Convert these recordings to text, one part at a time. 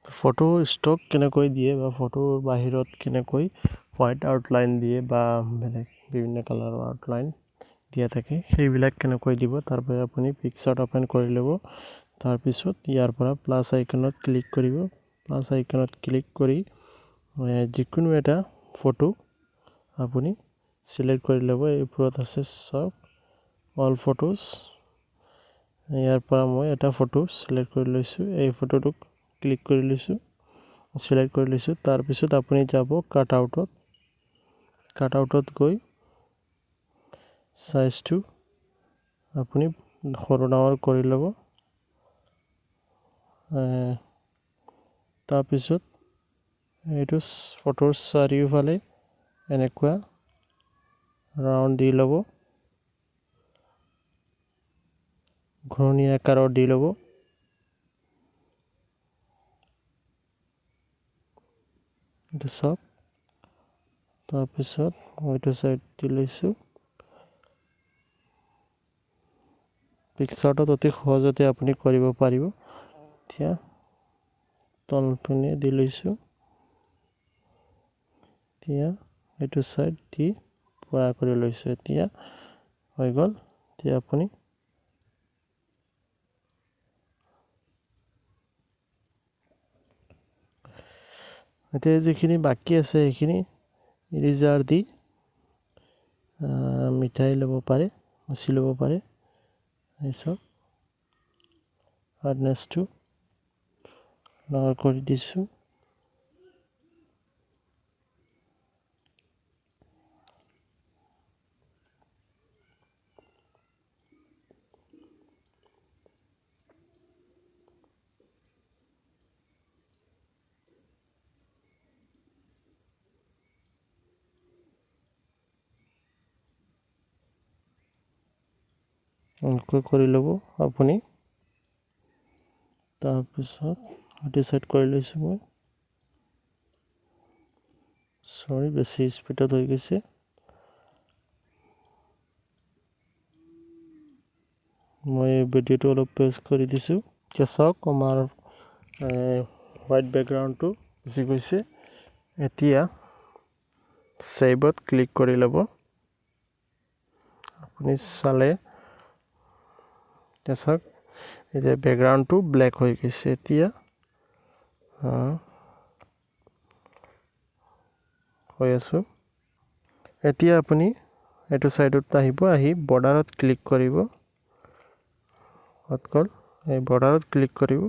Photo stock কেনেকৈ দিয়ে বা ফটোৰ বাহিৰত কেনেকৈ হোৱাইট আউটলাইন দিয়ে বা বেলেগ বিভিন্ন কালাৰৰ আউটলাইন দিয়া থাকে সেইবিলাক কেনেকৈ দিব তাৰ বাবে আপুনি পিকচাৰত অপেন কৰি ল'ব। তাৰপিছত ইয়াৰ পৰা প্লাছ আইকনত ক্লিক কৰিব। প্লাছ আইকনত ক্লিক কৰি যিকোনো এটা ফটো আপুনি সিলেক্ট কৰি ল'ব। এই ওপৰত আছে সব অল ফটোজ। ইয়াৰ পৰা মই এটা ফটো সিলেক্ট কৰি লৈছোঁ। এই ফটোটোক ক্লিক কৰি লৈছোঁ, সিলেক্ট কৰি লৈছোঁ। তাৰপিছত আপুনি যাব কাট আউটত গৈ সাইজটো আপুনি সৰু ডাঙৰ কৰি ল'ব। তাৰপিছত এইটো ফটোৰ চাৰিওফালে এনেকুৱা ৰাউণ্ড দি ল'ব, ঘূৰণীয়া আকাৰৰ দি ল'ব। এইটো চাওক। তাৰপিছত মই এইটো চাইড দি লৈছোঁ। পিকচাৰটোত অতি সহজতে আপুনি কৰিব পাৰিব। এতিয়া তলপিনে দি লৈছোঁ। এতিয়া এইটো চাইড দি পৰা কৰি লৈছোঁ। এতিয়া হৈ গ'ল। এতিয়া আপুনি এতিয়া যিখিনি বাকী আছে সেইখিনি ইৰেজাৰ দি মিঠাই ল'ব পাৰে, মুচি ল'ব পাৰে। এইচব হাৰ্ডনেছটো ডাঙৰ কৰি দিছোঁ। এনেকৈ কৰি ল'ব আপুনি। তাৰপিছত এইটো ছেট কৰি লৈছোঁ মই। চৰি, বেছি স্পীডত হৈ গৈছে। মই ভিডিঅ'টো অলপ পেজ কৰি দিছোঁ। এতিয়া চাওক আমাৰ হোৱাইট বেকগ্ৰাউণ্ডটো গুচি গৈছে। এতিয়া ছেভত ক্লিক কৰি ল'ব। আপুনি চালে এতিয়া চাওক, এতিয়া বেকগ্ৰাউণ্ডটো ব্লেক হৈ গৈছে। এতিয়া হৈ আছোঁ। এতিয়া আপুনি এইটো ছাইডত আহিব, আহি বৰ্ডাৰত ক্লিক কৰিব। এই বৰ্ডাৰত ক্লিক কৰিব।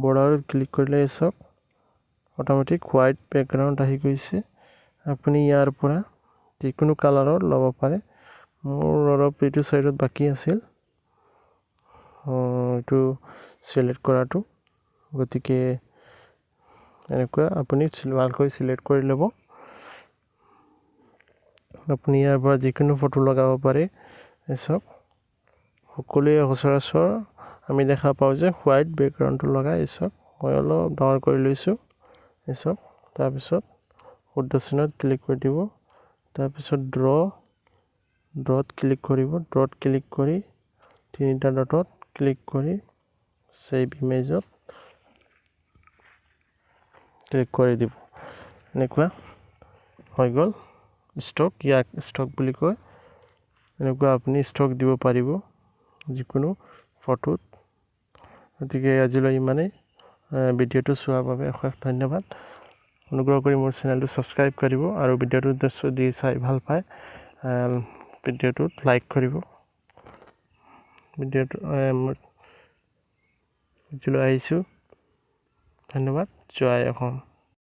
বৰ্ডাৰত ক্লিক কৰিলে চাওক অট'মেটিক হোৱাইট বেকগ্ৰাউণ্ড আহি গৈছে। আপুনি ইয়াৰ পৰা যিকোনো কালাৰৰ ল'ব পাৰে। মোৰ অলপ এইটো ছাইডত বাকী আছিল এইটো চিলেক্ট কৰাটো, গতিকে এনেকুৱা আপুনি ভালকৈ চিলেক্ট কৰি ল'ব। আপুনি ইয়াৰ পৰা যিকোনো ফটো লগাব পাৰে। এই চাওক সকলোৱে সচৰাচৰ আমি দেখা পাওঁ যে হোৱাইট বেকগ্ৰাউণ্ডটো লগাই। এই চাওক মই অলপ ডাঙৰ কৰি লৈছোঁ। এই চাওক। তাৰপিছত শুদ্ধ চিহ্নত ক্লিক কৰি দিব। তাৰপিছত ড্ৰত ক্লিক কৰিব। ড্ৰত ক্লিক কৰি তিনিটা ডটত ক্লিক কৰি ছেভ ইমেজত ক্লিক কৰি দিব। এনেকুৱা হৈ গ'ল। ষ্টক, ইয়াক ষ্টক বুলি কয়। এনেকুৱা আপুনি ষ্টক দিব পাৰিব যিকোনো ফটোত। গতিকে আজিলৈ ইমানেই। ভিডিঅ'টো চোৱাৰ বাবে অশেষ ধন্যবাদ। অনুগ্ৰহ কৰি মোৰ চেনেলটো ছাবস্ক্ৰাইব কৰিব আৰু ভিডিঅ'টো যদি চাই ভাল পায় ভিডিঅ'টোত লাইক কৰিব। ভিডিঅ'টো আহিছোঁ। ধন্যবাদ। জয় অসম।